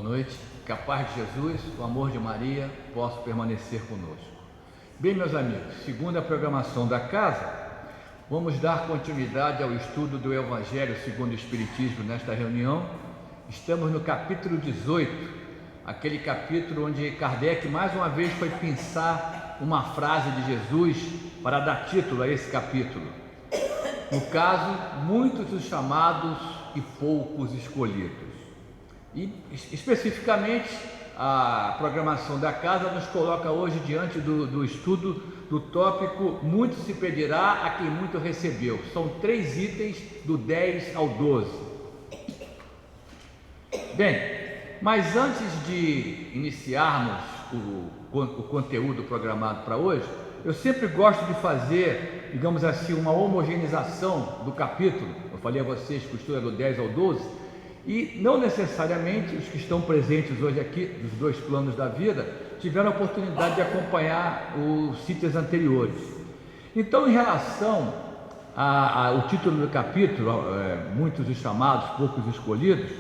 Boa noite, que a paz de Jesus, o amor de Maria, possa permanecer conosco. Bem, meus amigos, segundo a programação da casa, vamos dar continuidade ao estudo do Evangelho segundo o Espiritismo nesta reunião. Estamos no capítulo 18, aquele capítulo onde Kardec mais uma vez foi pensar uma frase de Jesus para dar título a esse capítulo. No caso, muitos os chamados e poucos escolhidos. E especificamente a programação da casa nos coloca hoje diante do estudo do tópico muito se pedirá a quem muito recebeu. São 3 itens do 10 ao 12. Bem, mas antes de iniciarmos o conteúdo programado para hoje, eu sempre gosto de fazer, digamos assim, uma homogeneização do capítulo. Eu falei a vocês que o estudo é do 10 ao 12, e não necessariamente os que estão presentes hoje aqui, dos 2 planos da vida, tiveram a oportunidade de acompanhar os sítios anteriores. Então, em relação ao título do capítulo, muitos os chamados, poucos escolhidos,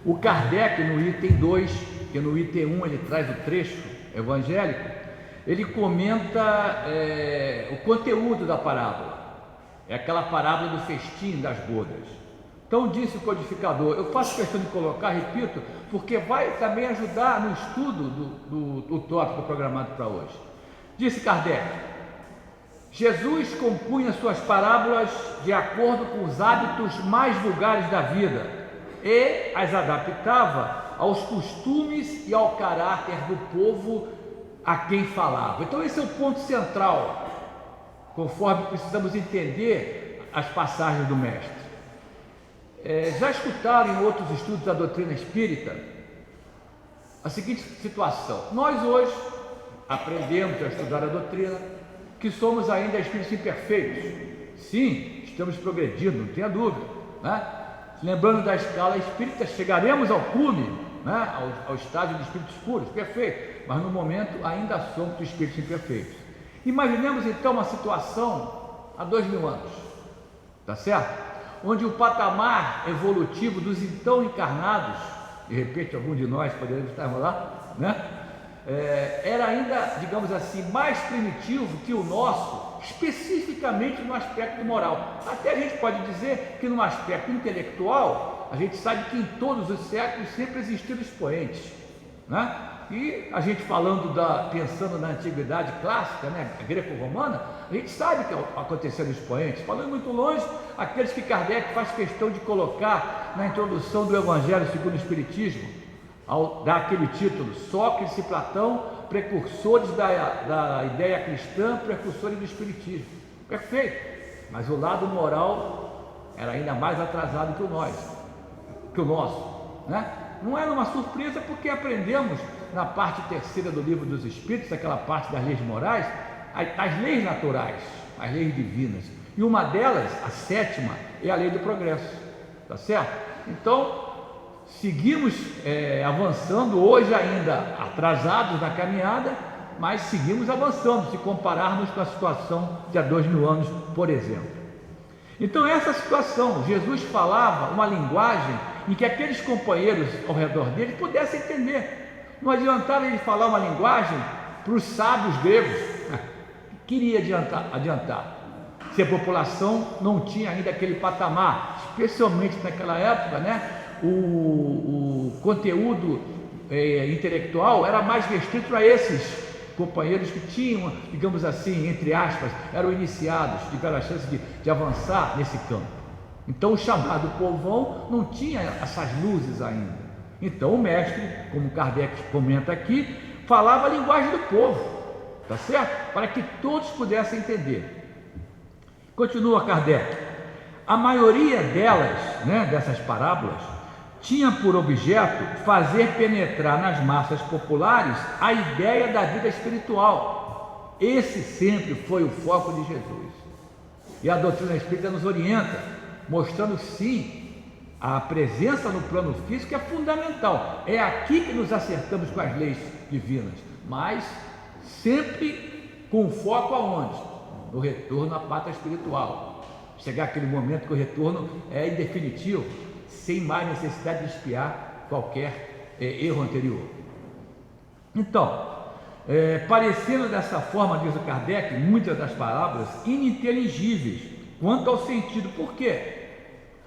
o Kardec, no item 2, que no item 1 ele traz o trecho evangélico, ele comenta o conteúdo da parábola. É aquela parábola do festim das bodas. Então disse o codificador, eu faço questão de colocar, repito, porque vai também ajudar no estudo do tópico programado para hoje. Disse Kardec, Jesus compunha suas parábolas de acordo com os hábitos mais vulgares da vida e as adaptava aos costumes e ao caráter do povo a quem falava. Então esse é o ponto central, conforme precisamos entender as passagens do Mestre. Já escutaram em outros estudos da doutrina espírita a seguinte situação: nós hoje aprendemos a estudar a doutrina que somos ainda espíritos imperfeitos. Sim, estamos progredindo, não tenha dúvida, né? Lembrando da escala espírita, chegaremos ao cume, né? ao estágio de espíritos puros, perfeito, mas no momento ainda somos espíritos imperfeitos. Imaginemos então uma situação há 2000 anos, tá certo? Onde o patamar evolutivo dos então encarnados, de repente algum de nós poderíamos estar lá, né? Era ainda, digamos assim, mais primitivo que o nosso, especificamente no aspecto moral. Até a gente pode dizer que no aspecto intelectual, a gente sabe que em todos os séculos sempre existiram expoentes, né? E a gente pensando na antiguidade clássica, né, greco-romana, a gente sabe que aconteceram expoentes. Falando muito longe, aqueles que Kardec faz questão de colocar na introdução do Evangelho segundo o Espiritismo, ao dar aquele título, Sócrates e Platão, precursores da ideia cristã, precursores do Espiritismo. Perfeito, mas o lado moral era ainda mais atrasado que o nosso, né? Não era uma surpresa porque aprendemos na parte 3ª do Livro dos Espíritos, aquela parte das leis morais, as leis naturais, as leis divinas. E uma delas, a 7ª, é a lei do progresso, tá certo? Então, seguimos avançando, hoje ainda atrasados na caminhada, mas seguimos avançando, se compararmos com a situação de há 2000 anos, por exemplo. Então, essa situação, Jesus falava uma linguagem em que aqueles companheiros ao redor dele pudessem entender. Não adiantava ele falar uma linguagem para os sábios gregos, queria adiantar, se a população não tinha ainda aquele patamar, especialmente naquela época, né? O conteúdo intelectual era mais restrito a esses companheiros que tinham, digamos assim, entre aspas, eram iniciados, tiveram a chance de avançar nesse campo. Então o chamado povão não tinha essas luzes ainda. Então o mestre, como Kardec comenta aqui, falava a linguagem do povo, tá certo? Para que todos pudessem entender. Continua Kardec. A maioria delas, né, dessas parábolas, tinha por objeto fazer penetrar nas massas populares a ideia da vida espiritual. Esse sempre foi o foco de Jesus. E a doutrina espírita nos orienta, mostrando sim a presença no plano físico é fundamental. É aqui que nos acertamos com as leis divinas, mas sempre com foco aonde? No retorno à pátria espiritual. Chegar aquele momento que o retorno é definitivo, sem mais necessidade de espiar qualquer erro anterior. Então, parecendo dessa forma, diz o Kardec, muitas das palavras ininteligíveis quanto ao sentido. Por quê?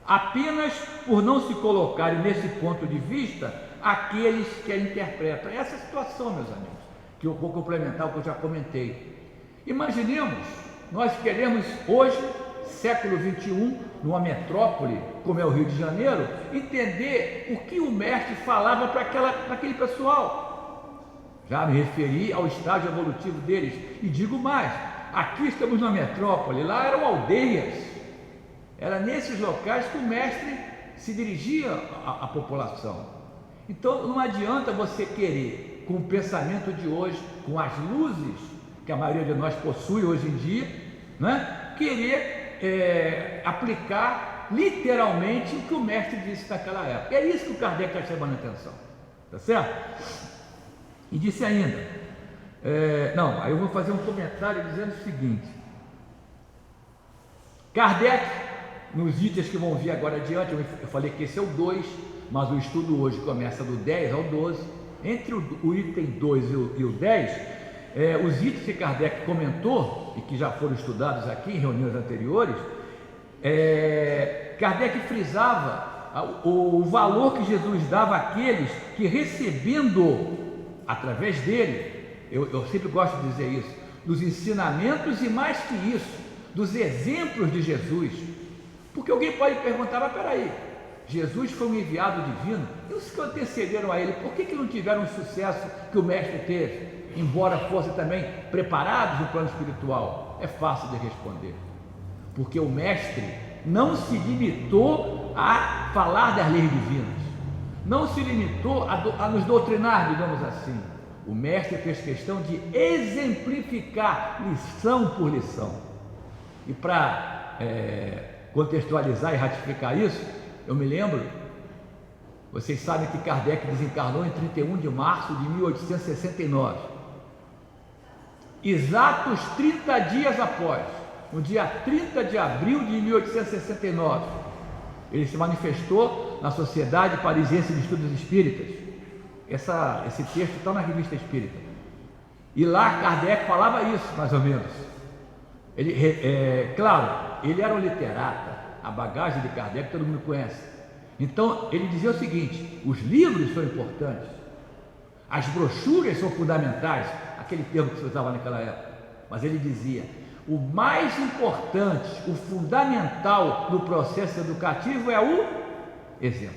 Apenas por não se colocarem nesse ponto de vista aqueles que a interpretam. Essa é a situação, meus amigos, que eu vou complementar o que eu já comentei. Imaginemos, nós queremos hoje, século XXI, numa metrópole como é o Rio de Janeiro, entender o que o mestre falava para aquele pessoal. Já me referi ao estágio evolutivo deles, e digo mais, aqui estamos numa metrópole, lá eram aldeias, era nesses locais que o mestre se dirigia à população. Então não adianta você querer, com o pensamento de hoje, com as luzes que a maioria de nós possui hoje em dia, né, querer aplicar literalmente o que o mestre disse naquela época. É isso que o Kardec está chamando a atenção, tá certo? E disse ainda, aí eu vou fazer um comentário dizendo o seguinte: Kardec, nos itens que vão vir agora adiante, eu falei que esse é o 2, mas o estudo hoje começa do 10 ao 12. Entre o item 2 e o 10, os itens que Kardec comentou e que já foram estudados aqui em reuniões anteriores, Kardec frisava o valor que Jesus dava àqueles que, recebendo através dele, eu sempre gosto de dizer isso, dos ensinamentos e, mais que isso, dos exemplos de Jesus. Porque alguém pode perguntar, mas peraí, Jesus foi um enviado divino, e os que antecederam a ele, por que não tiveram o sucesso que o mestre teve, embora fossem também preparados no plano espiritual? É fácil de responder, porque o mestre não se limitou a falar das leis divinas, não se limitou a nos doutrinar, digamos assim. O mestre fez questão de exemplificar lição por lição. E para contextualizar e ratificar isso, eu me lembro, vocês sabem que Kardec desencarnou em 31 de março de 1869. Exatos 30 dias após, no dia 30 de abril de 1869, ele se manifestou na Sociedade Parisiense de Estudos Espíritas. Esse texto está na Revista Espírita. E lá Kardec falava isso, mais ou menos. Claro, ele era um literata, a bagagem de Kardec todo mundo conhece. Então ele dizia o seguinte: os livros são importantes, as brochuras são fundamentais, aquele termo que se usava naquela época. Mas ele dizia: o mais importante, o fundamental no processo educativo é o exemplo.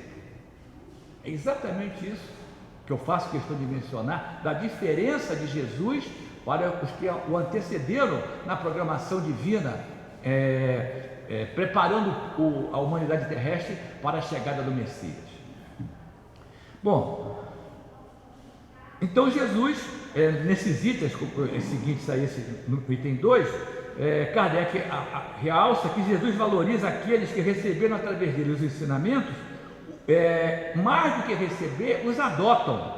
É exatamente isso que eu faço questão de mencionar, da diferença de Jesus para os que o antecederam na programação divina, preparando a humanidade terrestre para a chegada do Messias. Bom, então Jesus, nesses itens seguintes a no item 2, Kardec realça que Jesus valoriza aqueles que receberam através dele os ensinamentos, mais do que receber, os adotam,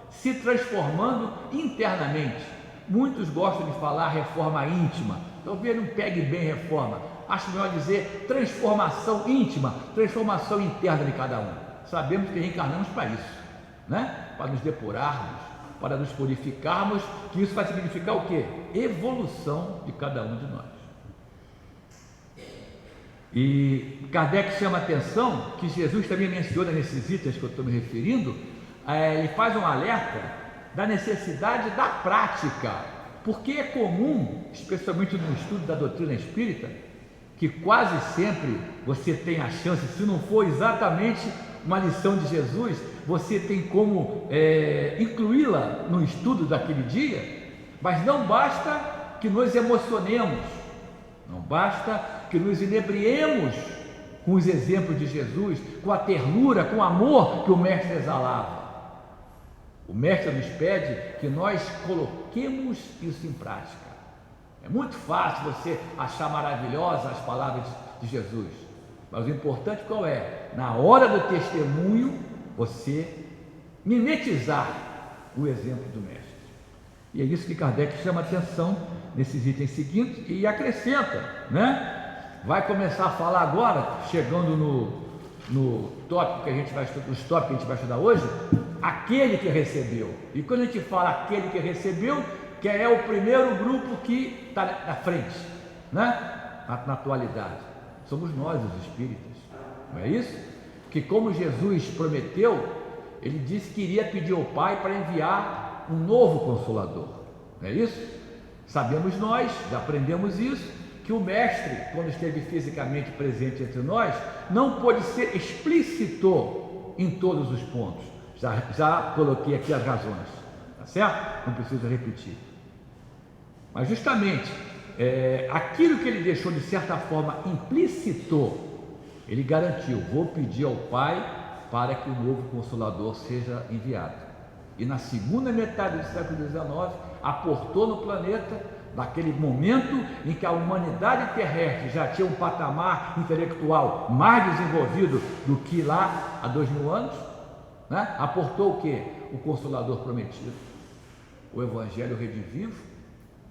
se transformando internamente. Muitos gostam de falar reforma íntima, talvez não pegue bem reforma, acho melhor dizer transformação íntima, transformação interna de cada um. Sabemos que reencarnamos para isso, né? Para nos depurarmos, para nos purificarmos, que isso vai significar o quê? Evolução de cada um de nós. E Kardec chama a atenção que Jesus também menciona nesses itens que eu estou me referindo, ele faz um alerta da necessidade da prática, porque é comum, especialmente no estudo da doutrina espírita, que quase sempre você tem a chance, se não for exatamente uma lição de Jesus, você tem como incluí-la no estudo daquele dia, mas não basta que nos emocionemos, não basta que nos inebriemos com os exemplos de Jesus, com a ternura, com o amor que o mestre exalava. O mestre nos pede que nós coloquemos isso em prática. É muito fácil você achar maravilhosas as palavras de Jesus, mas o importante qual é? Na hora do testemunho, você mimetizar o exemplo do mestre. E é isso que Kardec chama a atenção nesses itens seguintes e acrescenta, né? Vai começar a falar agora, chegando no tópico que a gente vai estudar, os tópicos que a gente vai estudar hoje, aquele que recebeu. E quando a gente fala aquele que recebeu, que é o primeiro grupo que está na frente, né? Na atualidade, somos nós os espíritas, não é isso? Que como Jesus prometeu, ele disse que iria pedir ao Pai para enviar um novo Consolador, não é isso? Sabemos nós, já aprendemos isso, que o Mestre, quando esteve fisicamente presente entre nós, não pôde ser explícito em todos os pontos. Já coloquei aqui as razões, tá certo? Não preciso repetir. Mas justamente, aquilo que ele deixou de certa forma implícito, ele garantiu: vou pedir ao Pai para que o novo Consolador seja enviado. E na segunda metade do século XIX, aportou no planeta, naquele momento em que a humanidade terrestre já tinha um patamar intelectual mais desenvolvido do que lá há 2000 anos, né? Aportou o quê? O Consolador prometido, o Evangelho redivivo,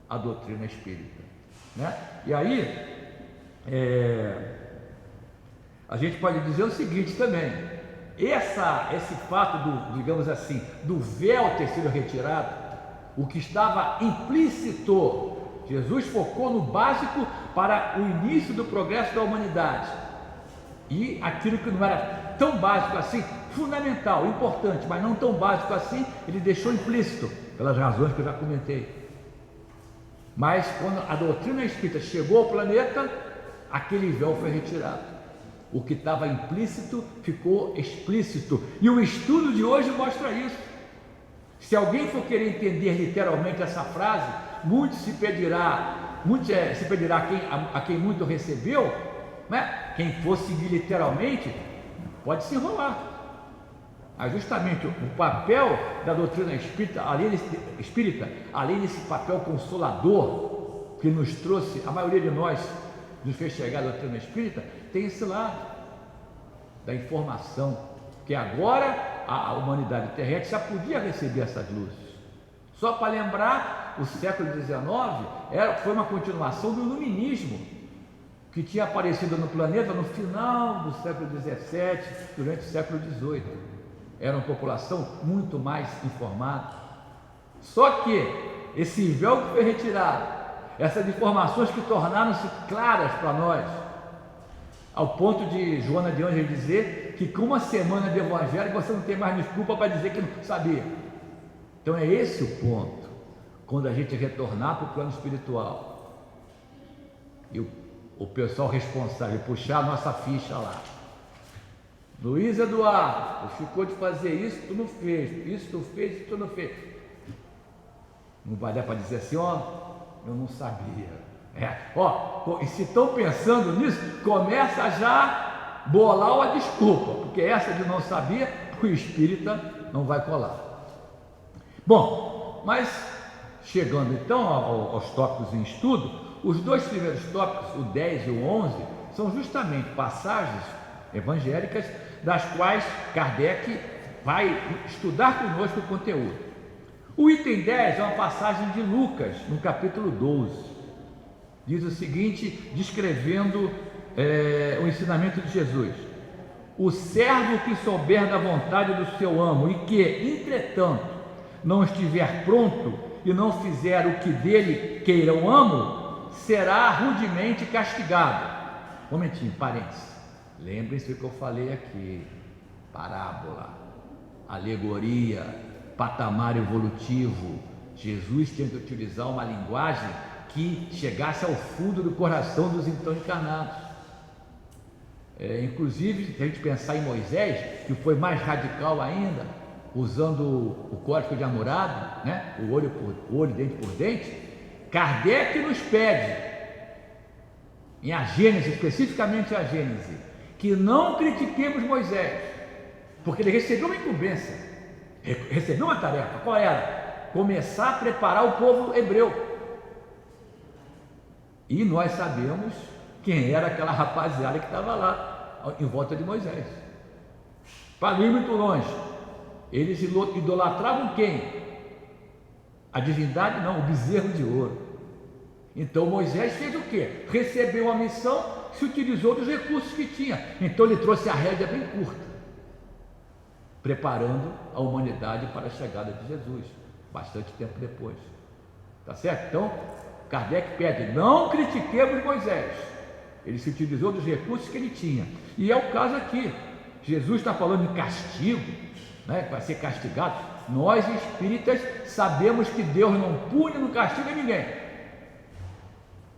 a doutrina espírita, né? E aí a gente pode dizer o seguinte também: esse fato digamos assim, do véu ter sido retirado, o que estava implícito, Jesus focou no básico para o início do progresso da humanidade, e aquilo que não era tão básico assim, fundamental, importante, mas não tão básico assim, ele deixou implícito, pelas razões que eu já comentei. Mas quando a doutrina espírita chegou ao planeta, aquele véu foi retirado. O que estava implícito ficou explícito, e o estudo de hoje mostra isso. Se alguém for querer entender literalmente essa frase, muito se pedirá a quem muito recebeu, né? Quem for seguir literalmente, pode se enrolar. Mas justamente o papel da doutrina espírita, além desse papel consolador que nos trouxe, a maioria de nós nos fez chegar à doutrina espírita, tem esse lado da informação, que agora a humanidade terrestre já podia receber essas luzes. Só para lembrar, o século XIX foi uma continuação do iluminismo, que tinha aparecido no planeta no final do século XVII, durante o século XVIII. Era uma população muito mais informada. Só que esse véu que foi retirado, essas informações que tornaram-se claras para nós, ao ponto de Joana de Ângeles dizer que com uma semana de evangelho você não tem mais desculpa para dizer que não sabia. Então é esse o ponto, quando a gente retornar para o plano espiritual e o pessoal responsável puxar a nossa ficha lá: Luiz Eduardo, tu ficou de fazer isso, tu não fez, isso tu fez, isso tu não fez. Não vai dar para dizer assim: ó, eu não sabia. E se estão pensando nisso, começa já a bolar uma desculpa, porque essa de não sabia, o espírita não vai colar. Bom, mas chegando então aos tópicos em estudo, os dois primeiros tópicos, o 10 e o 11, são justamente passagens evangélicas das quais Kardec vai estudar conosco o conteúdo. O item 10 é uma passagem de Lucas, no capítulo 12. Diz o seguinte, descrevendo o ensinamento de Jesus: o servo que souber da vontade do seu amo e que, entretanto, não estiver pronto e não fizer o que dele queira o amo, será rudemente castigado. Um momentinho, parênteses. Lembrem-se do que eu falei aqui: parábola, alegoria, patamar evolutivo. Jesus tinha que utilizar uma linguagem que chegasse ao fundo do coração dos então encarnados. Inclusive, se a gente pensar em Moisés, que foi mais radical ainda, usando o código de Hammurabi, né? o olho por olho, dente por dente, Kardec nos pede, em a Gênese, especificamente a Gênese, que não critiquemos Moisés, porque ele recebeu uma incumbência, recebeu uma tarefa. Qual era? Começar a preparar o povo hebreu. E nós sabemos quem era aquela rapaziada que estava lá em volta de Moisés. Para não ir muito longe, eles idolatravam quem? A divindade? Não, o bezerro de ouro. Então Moisés fez o quê? Recebeu a missão, se utilizou dos recursos que tinha. Então ele trouxe a rédea bem curta. preparando a humanidade para a chegada de Jesus, bastante tempo depois. Tá certo? Então, Kardec pede, não critiquemos Moisés. Ele se utilizou dos recursos que ele tinha. E é o caso aqui. Jesus está falando em castigo, né, que vai ser castigado. Nós espíritas sabemos que Deus não pune, não castiga ninguém.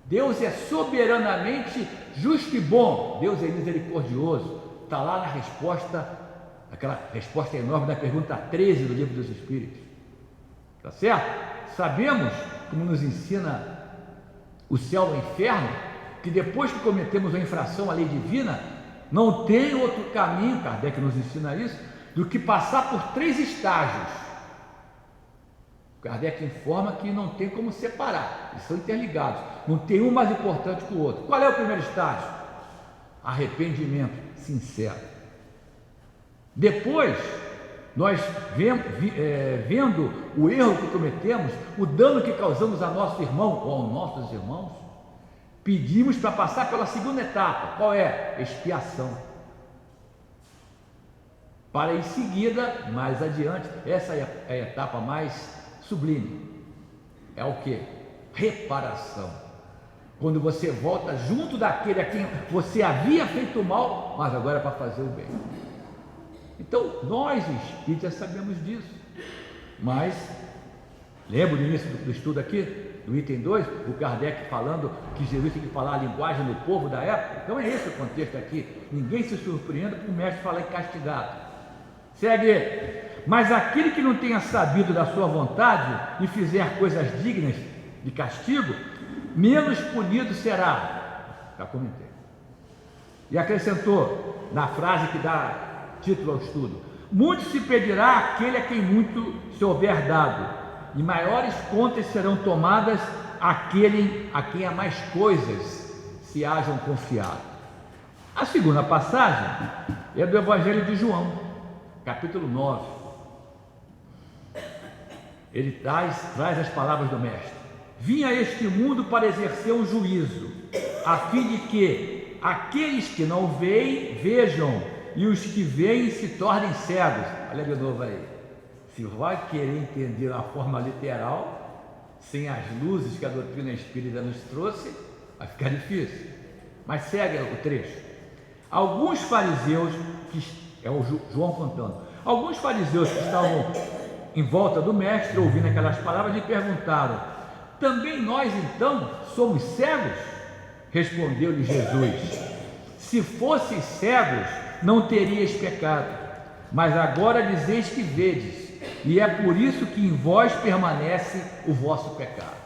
Deus é soberanamente justo e bom. Deus é misericordioso. Está lá na resposta, aquela resposta enorme da pergunta 13 do Livro dos Espíritos. Tá certo? Sabemos, como nos ensina o céu e o inferno, que depois que cometemos uma infração à lei divina, não tem outro caminho, Kardec nos ensina isso, do que passar por 3 estágios. Kardec informa que não tem como separar, eles são interligados, não tem um mais importante que o outro. Qual é o primeiro estágio? Arrependimento sincero. Depois, nós vendo o erro que cometemos, o dano que causamos a nosso irmão ou aos nossos irmãos, pedimos para passar pela segunda etapa. Qual é? Expiação. Para em seguida, mais adiante, essa é a etapa mais sublime. É o que? Reparação. Quando você volta junto daquele a quem você havia feito mal, mas agora é para fazer o bem. Então, nós espíritas sabemos disso. Mas, lembra do início do estudo aqui? No item 2, o Kardec falando que Jesus tem que falar a linguagem do povo da época. Então é esse o contexto aqui. Ninguém se surpreenda por o mestre falar em castigado. Segue ele. Mas aquele que não tenha sabido da sua vontade e fizer coisas dignas de castigo, menos punido será. Já comentei. E acrescentou, na frase que dá título ao estudo: muito se pedirá àquele a quem muito se houver dado, e maiores contas serão tomadas àquele a quem a mais coisas se hajam confiado. A segunda passagem é do Evangelho de João, capítulo 9. Ele traz as palavras do Mestre: vim a este mundo para exercer um juízo, a fim de que aqueles que não veem, vejam, e os que veem se tornem cegos. Olha de novo aí. Se vai querer entender a forma literal, sem as luzes que a doutrina espírita nos trouxe, vai ficar difícil. Mas segue o trecho. Alguns fariseus, é o João contando, alguns fariseus que estavam em volta do mestre, ouvindo aquelas palavras, lhe perguntaram: também nós então somos cegos? Respondeu-lhe Jesus: se fosseis cegos, não teríeis pecado, mas agora dizeis que vedes, e é por isso que em vós permanece o vosso pecado.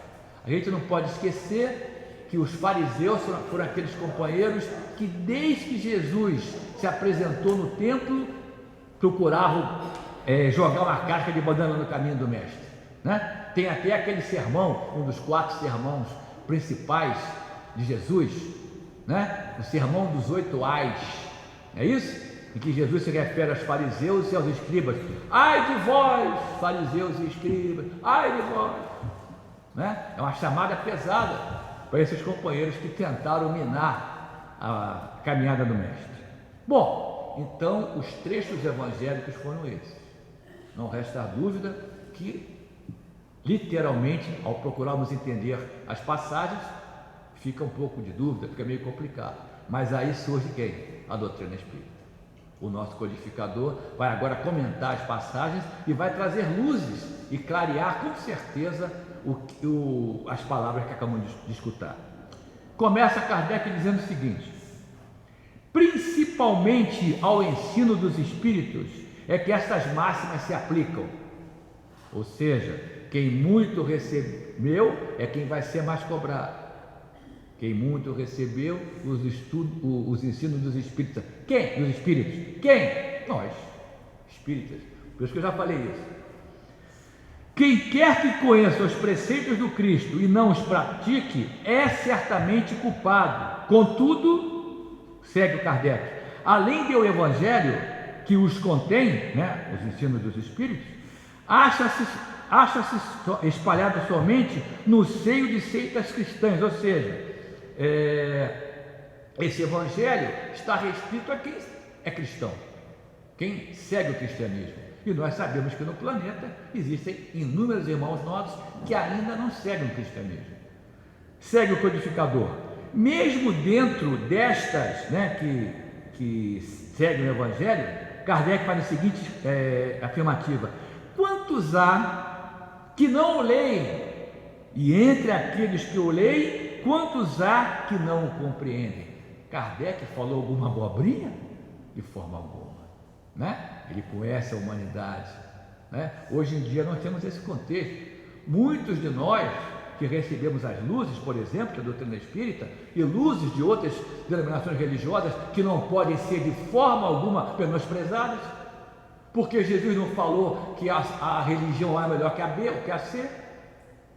A gente não pode esquecer que os fariseus foram aqueles companheiros que, desde que Jesus se apresentou no templo, procuravam jogar uma casca de banana no caminho do mestre, né? Tem até aquele sermão, um dos 4 sermões principais de Jesus, né? O sermão dos 8 ais, é isso? Em que Jesus se refere aos fariseus e aos escribas: ai de vós, fariseus e escribas, ai de vós, né? É uma chamada pesada para esses companheiros que tentaram minar a caminhada do mestre. Bom, então os trechos evangélicos foram esses. Não resta dúvida que, literalmente, ao procurarmos entender as passagens, fica um pouco de dúvida, fica meio complicado. Mas aí surge quem? A doutrina espírita. O nosso codificador vai agora comentar as passagens e vai trazer luzes e clarear com certeza as palavras que acabamos de escutar. Começa Kardec dizendo o seguinte: principalmente ao ensino dos espíritos é que estas máximas se aplicam. Ou seja, quem muito recebeu é quem vai ser mais cobrado. Quem muito recebeu os ensinos dos espíritos. Quem? Dos espíritos. Quem? Nós, espíritas. Por isso que eu já falei isso. Quem quer que conheça os preceitos do Cristo e não os pratique, é certamente culpado. Contudo, segue o Kardec, além do Evangelho que os contém, né, os ensinos dos espíritos, acha-se espalhado somente no seio de seitas cristãs, ou seja, esse evangelho está restrito a quem é cristão. quem segue o cristianismo. E nós sabemos que no planeta existem inúmeros irmãos nossos que ainda não seguem o cristianismo. Segue o codificador. Mesmo dentro destas, que seguem o Evangelho, Kardec faz a seguinte afirmativa: quantos há que não o leem? E entre aqueles que o leem, quantos há que não o compreendem? Kardec falou alguma abobrinha? De forma alguma, Ele conhece a humanidade, Hoje em dia nós temos esse contexto. Muitos de nós que recebemos as luzes, por exemplo, da doutrina espírita, e luzes de outras denominações religiosas que não podem ser de forma alguma menosprezadas, porque Jesus não falou que a religião A é melhor que a B ou que a C.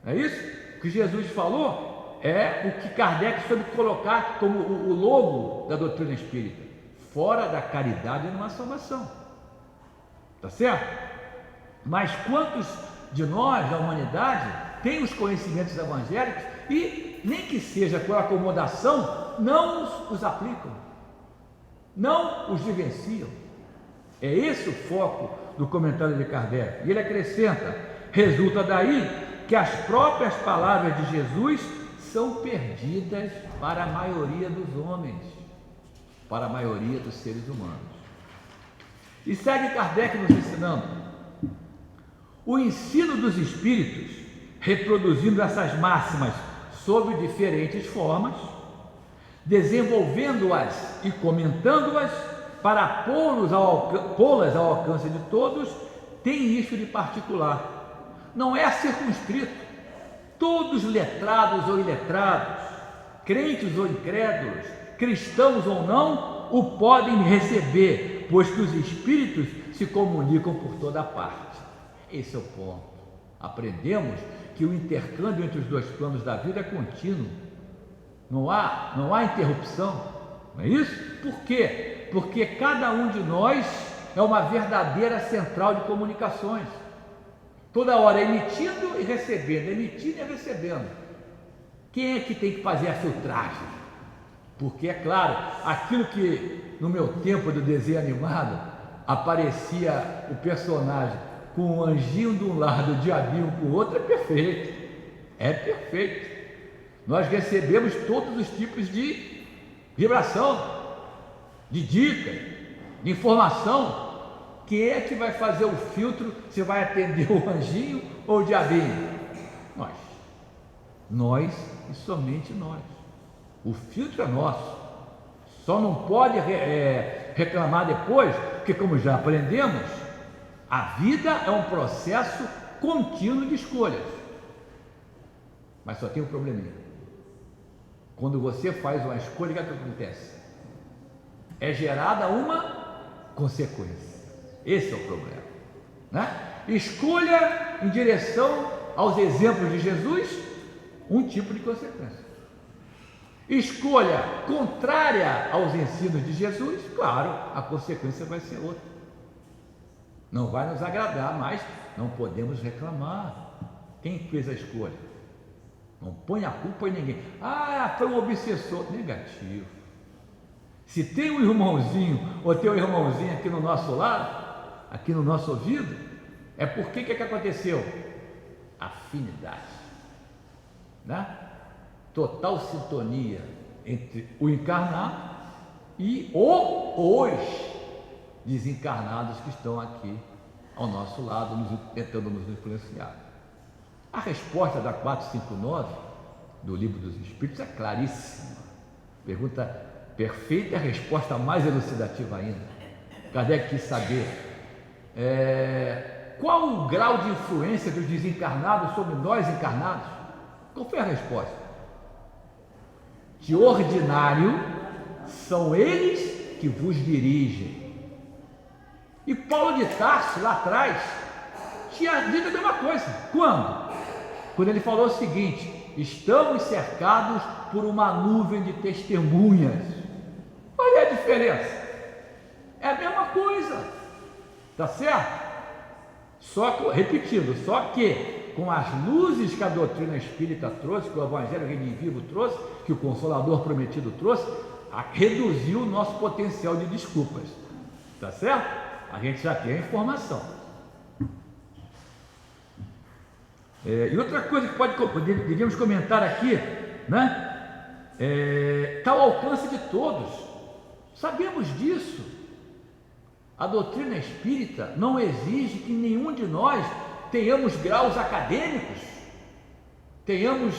É isso? O que Jesus falou é o que Kardec soube colocar como o logo da doutrina espírita: fora da caridade não há salvação. Tá certo? Mas quantos de nós, da humanidade, têm os conhecimentos evangélicos e, nem que seja por acomodação, não os aplicam, não os vivenciam? É esse o foco do comentário de Kardec. E ele acrescenta: resulta daí que as próprias palavras de Jesus são perdidas para a maioria dos homens, para a maioria dos seres humanos. E segue Kardec nos ensinando: o ensino dos espíritos, reproduzindo essas máximas sob diferentes formas, desenvolvendo-as e comentando-as para pô-las ao alcance de todos, tem isso de particular. Não é circunscrito. Todos letrados ou iletrados, crentes ou incrédulos, cristãos ou não, o podem receber, pois que os espíritos se comunicam por toda parte. Esse é o ponto. Aprendemos que o intercâmbio entre os dois planos da vida é contínuo. Não há interrupção. Não é isso? Por quê? Porque cada um de nós é uma verdadeira central de comunicações. Toda hora emitindo e recebendo, emitindo e recebendo. Quem é que tem que fazer a filtragem? Porque, é claro, aquilo que no meu tempo do desenho animado aparecia o personagem com um anjinho de um lado, o diabinho para o outro, é perfeito. É perfeito. Nós recebemos todos os tipos de vibração, de dica, de informação. Quem é que vai fazer o filtro se vai atender o anjinho ou o diabinho? Nós e somente nós. O filtro é nosso. Só não pode reclamar depois, porque, como já aprendemos, a vida é um processo contínuo de escolhas. Mas só tem um probleminha. Quando você faz uma escolha, o que acontece? É gerada uma consequência. Esse é o problema, Escolha em direção aos exemplos de Jesus, um tipo de consequência. Escolha contrária aos ensinos de Jesus, claro, a consequência vai ser outra. Não vai nos agradar, mas não podemos reclamar. Quem fez a escolha? Não põe a culpa em ninguém. Foi um obsessor. Negativo. Se tem um irmãozinho ou tem um irmãozinho aqui no nosso lado, aqui no nosso ouvido, é porque o que aconteceu? Afinidade, total sintonia entre o encarnado e os desencarnados que estão aqui ao nosso lado, tentando nos influenciar. A resposta da 459 do Livro dos Espíritos é claríssima. Pergunta perfeita e a resposta mais elucidativa ainda. Kardec quis saber qual o grau de influência dos desencarnados sobre nós encarnados? Qual foi a resposta? De ordinário, são eles que vos dirigem. E Paulo de Tarso, lá atrás, tinha dito a mesma coisa. Quando? Quando ele falou o seguinte: estamos cercados por uma nuvem de testemunhas. Qual é a diferença? É a mesma coisa, tá certo? Repetindo, só que com as luzes que a doutrina espírita trouxe, que o Evangelho Redivivo trouxe, que o Consolador Prometido trouxe, reduziu o nosso potencial de desculpas, tá certo? A gente já tem a informação. E outra coisa que devíamos comentar aqui, né? Está ao alcance de todos. Sabemos disso. A doutrina espírita não exige que nenhum de nós tenhamos graus acadêmicos, tenhamos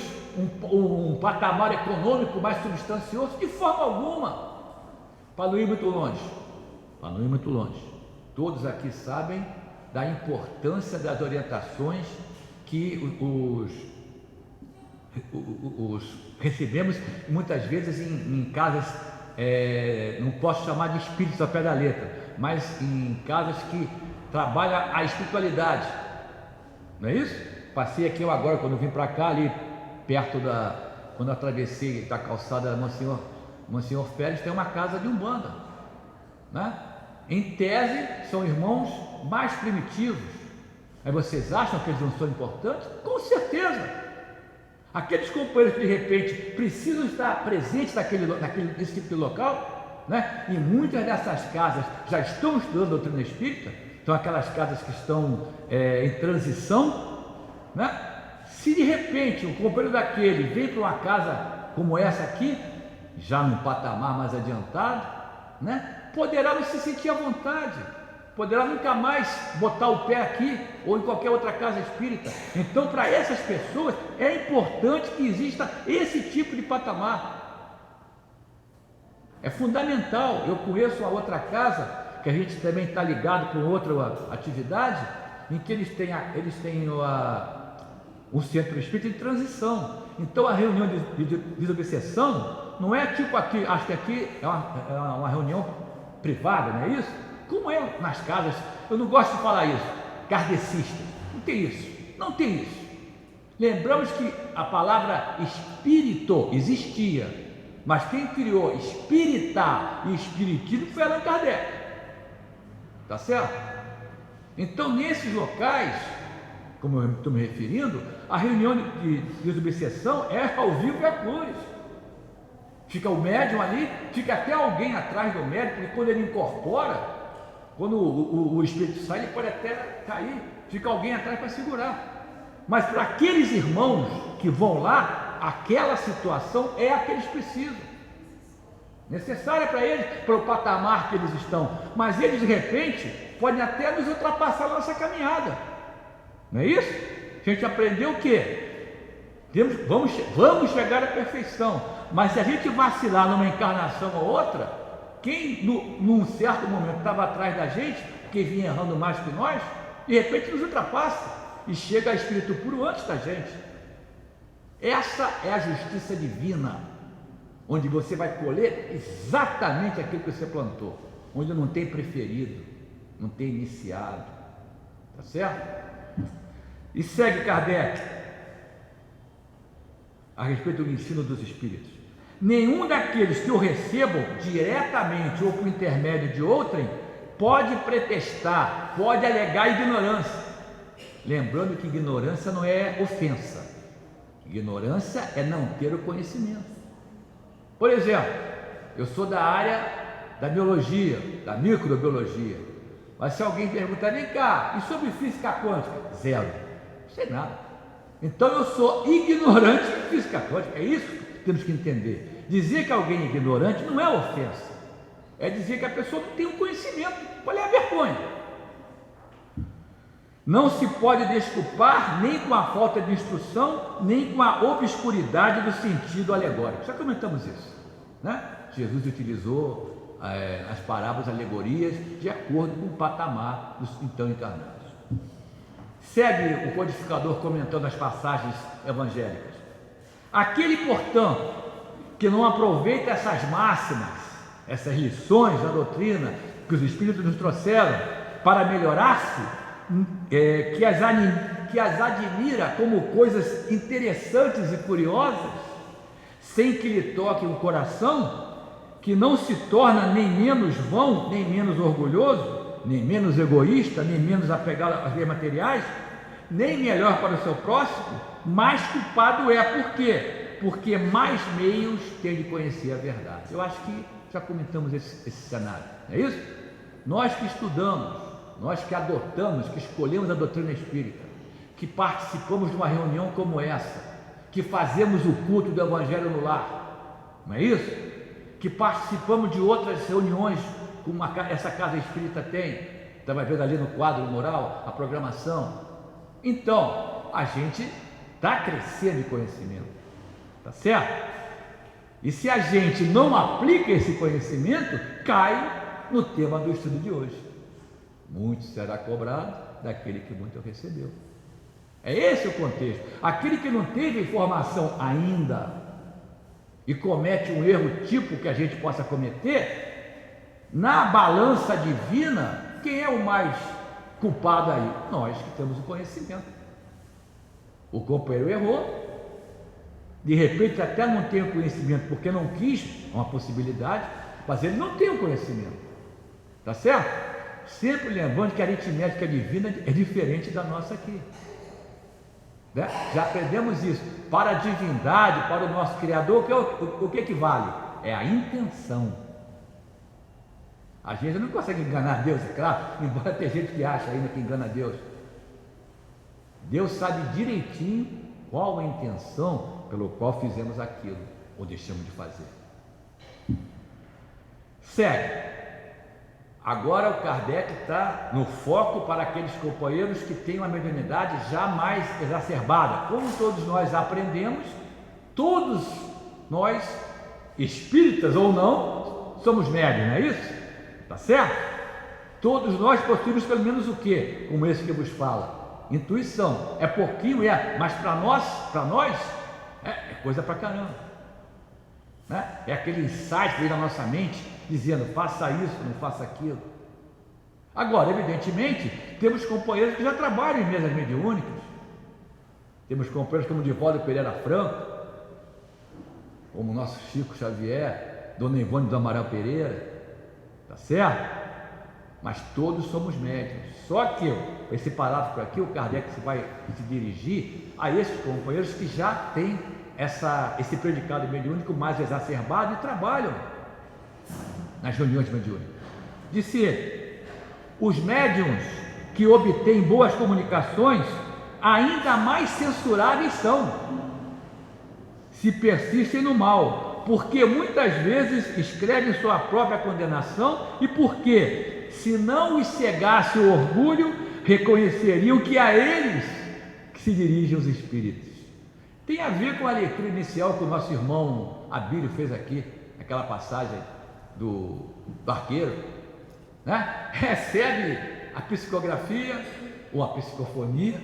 um patamar econômico mais substancioso, de forma alguma, para não ir muito longe. Todos aqui sabem da importância das orientações que os recebemos muitas vezes em casas, não posso chamar de espíritos ao pé da letra, mas em casas que trabalham a espiritualidade, não é isso? Passei aqui agora, quando vim para cá, ali perto quando atravessei da calçada Monsenhor Félix, tem uma casa de Umbanda, né? Em tese, são irmãos mais primitivos. Aí vocês acham que eles não são importantes? Com certeza. Aqueles companheiros que de repente precisam estar presentes nesse tipo de local, né? E muitas dessas casas já estão estudando a doutrina espírita, são aquelas casas que estão em transição, né? Se de repente um companheiro daquele vem para uma casa como essa aqui, já num patamar mais adiantado, né? Poderá não se sentir à vontade, poderá nunca mais botar o pé aqui ou em qualquer outra casa espírita. Então, para essas pessoas é importante que exista esse tipo de patamar. É fundamental. Eu conheço uma outra casa que a gente também está ligado com outra atividade, em que eles têm um centro espírita de transição. Então, a reunião de desobsessão não é tipo aqui, acho que aqui é uma reunião privada, não é isso? Como é nas casas, eu não gosto de falar isso, kardecista, não tem isso, não tem isso. Lembramos que a palavra espírito existia, mas quem criou espírita e espiritismo foi Allan Kardec, tá certo? Então, nesses locais, como eu estou me referindo, a reunião de desobsessão é ao vivo e a cores. Fica o médium ali, fica até alguém atrás do médium, porque quando ele incorpora, quando o espírito sai, ele pode até cair, fica alguém atrás para segurar. Mas para aqueles irmãos que vão lá, aquela situação é a que eles precisam, necessária para eles, para o patamar que eles estão. Mas eles de repente podem até nos ultrapassar na nossa caminhada, não é isso? A gente aprendeu o quê? Vamos chegar à perfeição, mas se a gente vacilar numa encarnação ou outra, quem num certo momento estava atrás da gente, que vinha errando mais que nós, de repente nos ultrapassa e chega a espírito puro antes da gente. Essa é a justiça divina, onde você vai colher exatamente aquilo que você plantou, onde não tem preferido, não tem iniciado, tá certo? E segue Kardec a respeito do ensino dos espíritos. Nenhum daqueles que o recebam diretamente ou por intermédio de outrem pode pretextar, pode alegar ignorância. Lembrando que ignorância não é ofensa. Ignorância é não ter o conhecimento. Por exemplo, eu sou da área da biologia, da microbiologia. Mas se alguém perguntar, vem cá, e sobre física quântica? Zero. Não sei nada. Então eu sou ignorante em física quântica. É isso que temos que entender. Dizer que alguém é ignorante não é ofensa. É dizer que a pessoa não tem um conhecimento. Qual é a vergonha? Não se pode desculpar nem com a falta de instrução, nem com a obscuridade do sentido alegórico. Já comentamos isso, né? Jesus utilizou as parábolas, alegorias, de acordo com o patamar dos então encarnados. Segue o codificador comentando as passagens evangélicas. Aquele, portanto, que não aproveita essas máximas, essas lições da doutrina que os Espíritos nos trouxeram para melhorar-se, que as admira como coisas interessantes e curiosas, sem que lhe toque o coração, que não se torna nem menos vão, nem menos orgulhoso, nem menos egoísta, nem menos apegado às leis materiais, nem melhor para o seu próximo, mais culpado é. Por quê? Porque mais meios tem de conhecer a verdade. Eu acho que já comentamos esse cenário, não é isso? Nós que estudamos, nós que adotamos, que escolhemos a doutrina espírita, que participamos de uma reunião como essa, que fazemos o culto do Evangelho no lar, não é isso? Que participamos de outras reuniões como essa casa espírita tem, você vai vendo ali no quadro mural, a programação. Então, a gente está crescendo em conhecimento, tá certo? E se a gente não aplica esse conhecimento, cai no tema do estudo de hoje. Muito será cobrado daquele que muito recebeu. É esse o contexto. Aquele que não teve informação ainda e comete um erro tipo que a gente possa cometer, na balança divina, quem é o mais culpado aí? Nós que temos o conhecimento. O companheiro errou, de repente até não tem o conhecimento porque não quis, é uma possibilidade, mas ele não tem o conhecimento, tá certo? Sempre lembrando que a aritmética divina é diferente da nossa aqui, né? Já aprendemos isso. Para a divindade, para o nosso Criador, o que vale? É a intenção. A gente não consegue enganar Deus, é claro, embora tenha gente que acha ainda que engana Deus. Deus sabe direitinho qual a intenção pelo qual fizemos aquilo ou deixamos de fazer. Sério, agora o Kardec está no foco para aqueles companheiros que têm uma mediunidade já mais exacerbada. Como todos nós aprendemos, todos nós, espíritas ou não, somos médiuns, não é isso? Tá certo? Todos nós possuímos pelo menos o quê? Como esse que vos fala, intuição. É pouquinho, mas para nós é coisa pra caramba, né? É aquele insight que vem na nossa mente dizendo faça isso, não faça aquilo. Agora, evidentemente, temos companheiros que já trabalham em mesas mediúnicas. Temos companheiros como Divaldo Pereira Franco, como o nosso Chico Xavier, Dona Ivone do Amaral Pereira, tá certo? Mas todos somos médiuns. Só que esse parágrafo aqui, o Kardec vai se dirigir a esses companheiros que já têm esse predicado mediúnico mais exacerbado e trabalham nas reuniões mediúnicas. Disse ele: os médiuns que obtêm boas comunicações ainda mais censuráveis são, se persistem no mal, porque muitas vezes escrevem sua própria condenação e porque, se não os cegasse o orgulho, reconheceriam que a eles que se dirigem os espíritos. Tem a ver com a leitura inicial que o nosso irmão Abílio fez aqui, aquela passagem do arqueiro, né? Recebe a psicografia ou a psicofonia,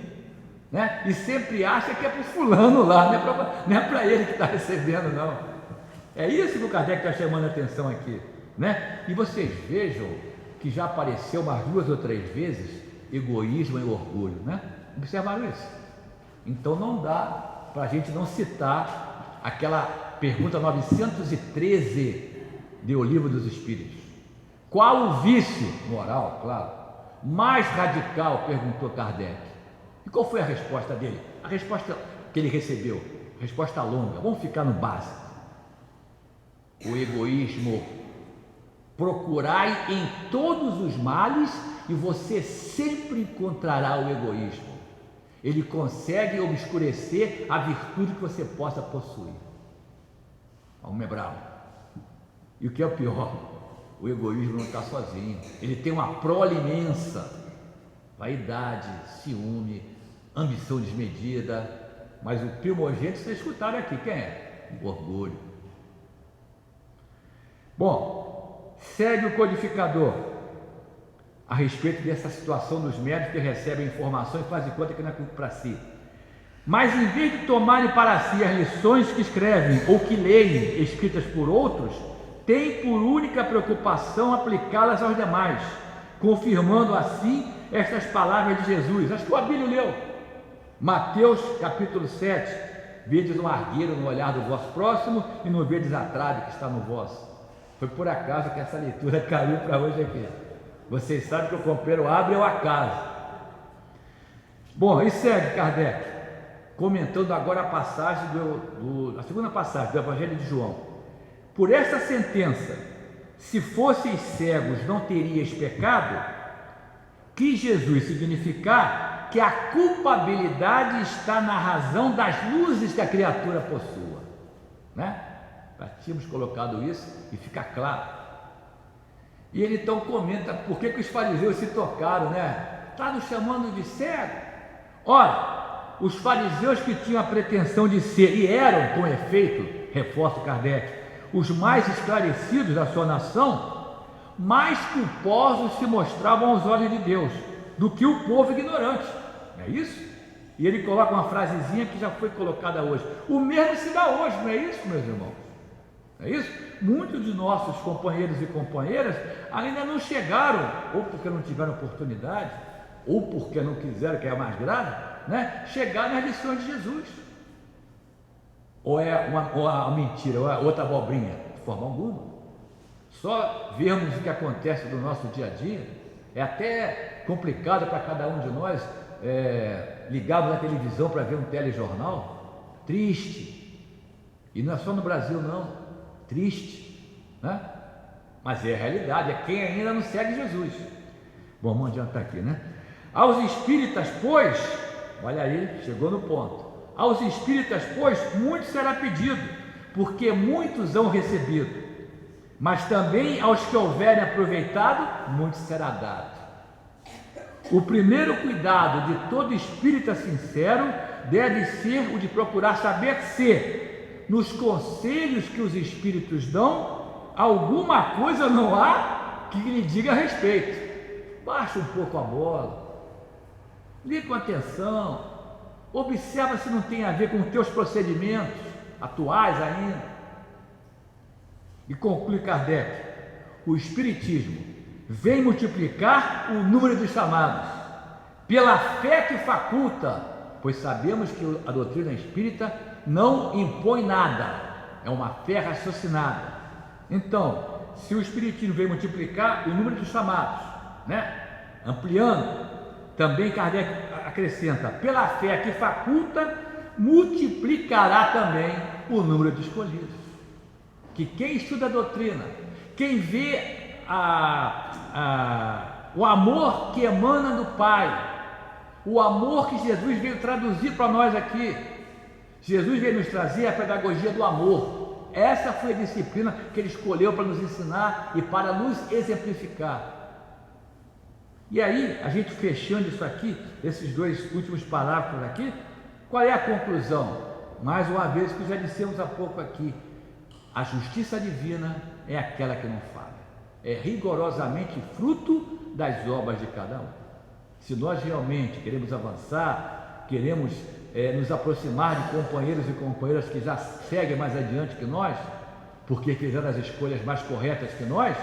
né? E sempre acha que é para o fulano lá, não é para ele que está recebendo, não. É isso que o Kardec está chamando a atenção aqui, né? E vocês vejam que já apareceu umas 2 ou 3 vezes egoísmo e orgulho, né? Observaram isso? Então não dá para a gente não citar aquela pergunta 913 do Livro dos Espíritos. Qual o vício moral, claro, mais radical? Perguntou Kardec. E qual foi a resposta dele? A resposta que ele recebeu, resposta longa. Vamos ficar no básico. O egoísmo. Procurai em todos os males e você sempre encontrará o egoísmo. Ele consegue obscurecer a virtude que você possa possuir. O homem é bravo. E o que é o pior? O egoísmo não está sozinho. Ele tem uma prole imensa. Vaidade, ciúme, ambição desmedida. Mas o primogênito, vocês escutaram aqui, quem é? O orgulho. Bom, segue o codificador a respeito dessa situação dos médicos que recebem informação e fazem conta que não é para si. Mas em vez de tomarem para si as lições que escrevem ou que leem escritas por outros, têm por única preocupação aplicá-las aos demais, confirmando assim estas palavras de Jesus. Acho que o Abílio leu. Mateus capítulo 7, vedes um argueiro no olhar do vosso próximo e não vedes a trave que está no vosso. Foi por acaso que essa leitura caiu para hoje aqui. Vocês sabem que o companheiro abre ao acaso. Bom, e segue Kardec, comentando agora a passagem a segunda passagem do Evangelho de João. Por essa sentença se fosseis cegos não teríeis pecado, quis Jesus significar que a culpabilidade está na razão das luzes que a criatura possua, né? Já tínhamos colocado isso e fica claro. E ele então comenta por que os fariseus se tocaram, né? Está nos chamando de cego? Ora, os fariseus que tinham a pretensão de ser, e eram com efeito, reforça Kardec, os mais esclarecidos da sua nação, mais culposos se mostravam aos olhos de Deus do que o povo ignorante. Não é isso? E ele coloca uma frasezinha que já foi colocada hoje. O mesmo se dá hoje, não é isso, meus irmãos? Não é isso? Muitos de nossos companheiros e companheiras ainda não chegaram, ou porque não tiveram oportunidade, ou porque não quiseram, que é mais grave, né? Chegar nas lições de Jesus. Ou é uma mentira, ou é outra abobrinha? De forma alguma. Só vermos o que acontece no nosso dia a dia, é até complicado para cada um de nós ligarmos a televisão para ver um telejornal. Triste. E não é só no Brasil não, triste, né? Mas é a realidade, é quem ainda não segue Jesus. Bom, vamos adiantar aqui, né? Aos espíritas, pois, olha aí, chegou no ponto. Aos espíritas, pois, muito será pedido, porque muitos hão recebido, mas também aos que houverem aproveitado, muito será dado. O primeiro cuidado de todo espírita sincero deve ser o de procurar saber se, nos conselhos que os espíritos dão, alguma coisa não há que lhe diga a respeito. Baixa um pouco a bola, lê com atenção, observa se não tem a ver com os teus procedimentos atuais ainda. E conclui Kardec: o Espiritismo vem multiplicar o número dos chamados, pela fé que faculta, pois sabemos que a doutrina espírita não impõe nada, é uma fé raciocinada. Então, se o Espiritismo vem multiplicar o número dos chamados, né? Ampliando, também Kardec acrescenta, pela fé que faculta, multiplicará também o número de escolhidos. Que quem estuda a doutrina, quem vê o amor que emana do Pai, o amor que Jesus veio traduzir para nós aqui, Jesus veio nos trazer a pedagogia do amor. Essa foi a disciplina que ele escolheu para nos ensinar e para nos exemplificar. E aí, a gente fechando isso aqui, esses dois últimos parágrafos aqui, qual é a conclusão? Mais uma vez, que já dissemos há pouco aqui, a justiça divina é aquela que não falha, é rigorosamente fruto das obras de cada um. Se nós realmente queremos avançar, queremos nos aproximar de companheiros e companheiras que já seguem mais adiante que nós, porque fizeram as escolhas mais corretas que nós,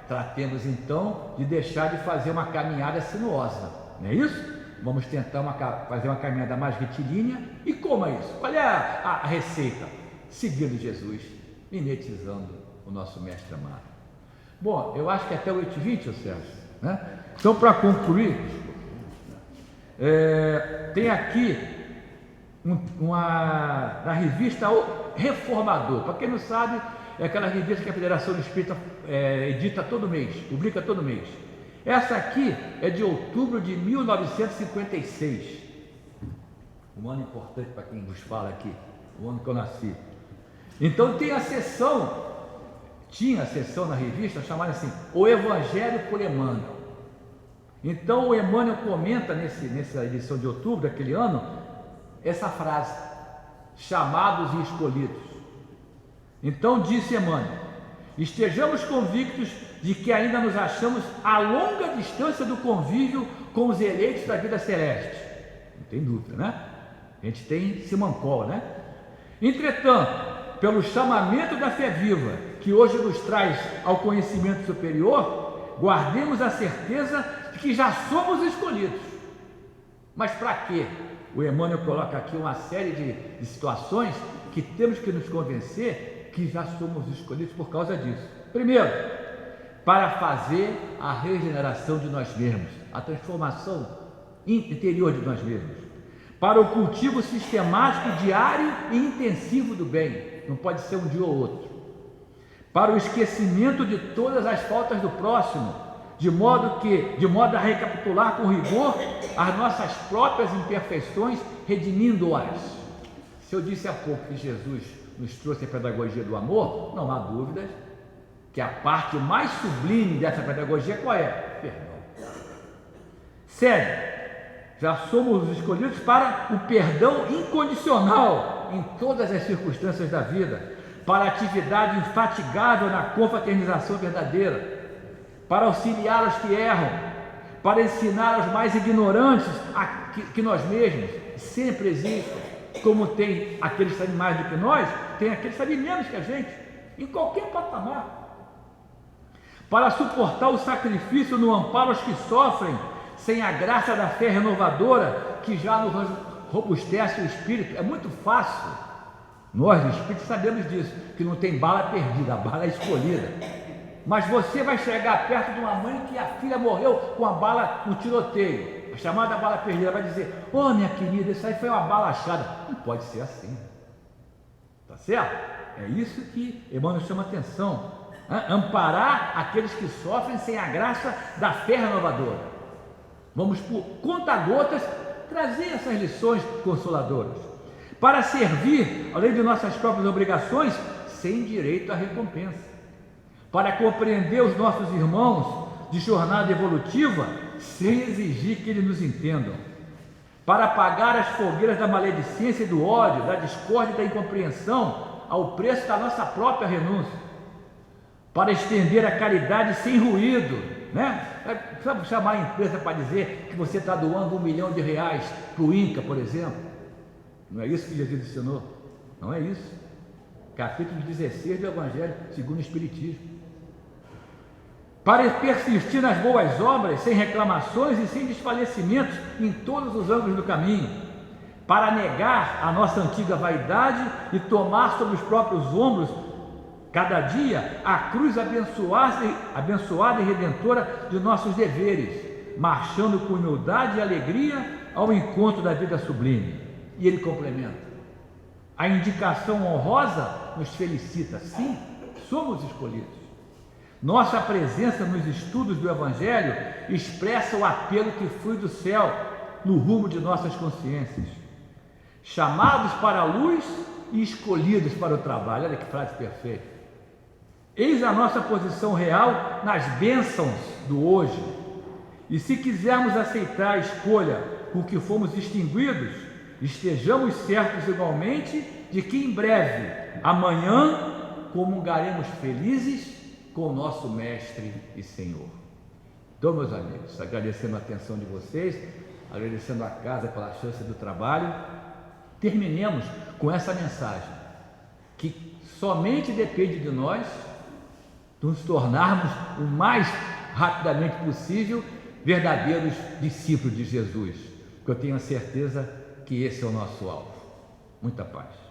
tratemos então de deixar de fazer uma caminhada sinuosa, não é isso? Vamos tentar fazer uma caminhada mais retilínea. E como é isso? Qual é a receita? Seguindo Jesus, minetizando o nosso mestre amado. Bom, eu acho que até o 8h20, Sérgio, né? Então, para concluir, tem aqui da revista O Reformador. Para quem não sabe, é aquela revista que a Federação Espírita edita todo mês, publica todo mês. Essa aqui é de outubro de 1956, um ano importante para quem vos fala aqui, o ano que eu nasci. Então tinha a sessão na revista chamada assim, O Evangelho por Emmanuel. Então o Emmanuel comenta nessa edição de outubro daquele ano, essa frase, chamados e escolhidos. Então disse Emmanuel, estejamos convictos de que ainda nos achamos a longa distância do convívio com os eleitos da vida celeste. Não tem dúvida, né? A gente tem Simancol, né? Entretanto, pelo chamamento da fé viva, que hoje nos traz ao conhecimento superior, guardemos a certeza de que já somos escolhidos. Mas para quê? O Emmanuel coloca aqui uma série de situações que temos que nos convencer que já somos escolhidos por causa disso. Primeiro, para fazer a regeneração de nós mesmos, a transformação interior de nós mesmos, para o cultivo sistemático, diário e intensivo do bem, não pode ser um dia ou outro, para o esquecimento de todas as faltas do próximo, de modo a recapitular com rigor as nossas próprias imperfeições, redimindo-as. Se eu disse há pouco que Jesus nos trouxe a pedagogia do amor, não há dúvidas que a parte mais sublime dessa pedagogia qual é? Perdão. Sério, já somos escolhidos para o perdão incondicional em todas as circunstâncias da vida, para a atividade infatigável na confraternização verdadeira, para auxiliar os que erram, para ensinar aos mais ignorantes que nós mesmos. Sempre existe, como tem aqueles que sabem mais do que nós, tem aqueles que sabem menos que a gente, em qualquer patamar. Para suportar o sacrifício no amparo aos que sofrem, sem a graça da fé renovadora, que já nos robustece o espírito. É muito fácil, nós espíritos sabemos disso, que não tem bala perdida, a bala é escolhida. Mas você vai chegar perto de uma mãe que a filha morreu com a bala no tiroteio, a chamada bala perdida, vai dizer: "Oh, minha querida, isso aí foi uma bala achada." Não pode ser assim, tá certo? É isso que Emmanuel chama atenção: amparar aqueles que sofrem sem a graça da fé renovadora. Vamos, por conta-gotas, trazer essas lições consoladoras, para servir, além de nossas próprias obrigações, sem direito à recompensa, para compreender os nossos irmãos de jornada evolutiva, sem exigir que eles nos entendam, para apagar as fogueiras da maledicência e do ódio, da discórdia e da incompreensão, ao preço da nossa própria renúncia, para estender a caridade sem ruído, né? Sabe chamar a empresa para dizer que você está doando R$1 milhão para o INCA, por exemplo? Não é isso que Jesus ensinou? Não é isso. Capítulo 16 do Evangelho segundo o Espiritismo. Para persistir nas boas obras, sem reclamações e sem desfalecimentos em todos os ângulos do caminho, para negar a nossa antiga vaidade e tomar sobre os próprios ombros, cada dia, a cruz abençoada e redentora de nossos deveres, marchando com humildade e alegria ao encontro da vida sublime. E ele complementa: a indicação honrosa nos felicita. Sim, somos escolhidos. Nossa presença nos estudos do Evangelho expressa o apelo que flui do céu no rumo de nossas consciências. Chamados para a luz e escolhidos para o trabalho. Olha que frase perfeita. Eis a nossa posição real nas bênçãos do hoje. E se quisermos aceitar a escolha com que fomos extinguidos, estejamos certos igualmente de que em breve, amanhã, comungaremos felizes com o nosso Mestre e Senhor. Então, meus amigos, agradecendo a atenção de vocês, agradecendo a casa pela chance do trabalho, terminemos com essa mensagem, que somente depende de nós nos tornarmos o mais rapidamente possível verdadeiros discípulos de Jesus, porque eu tenho a certeza que esse é o nosso alvo. Muita paz.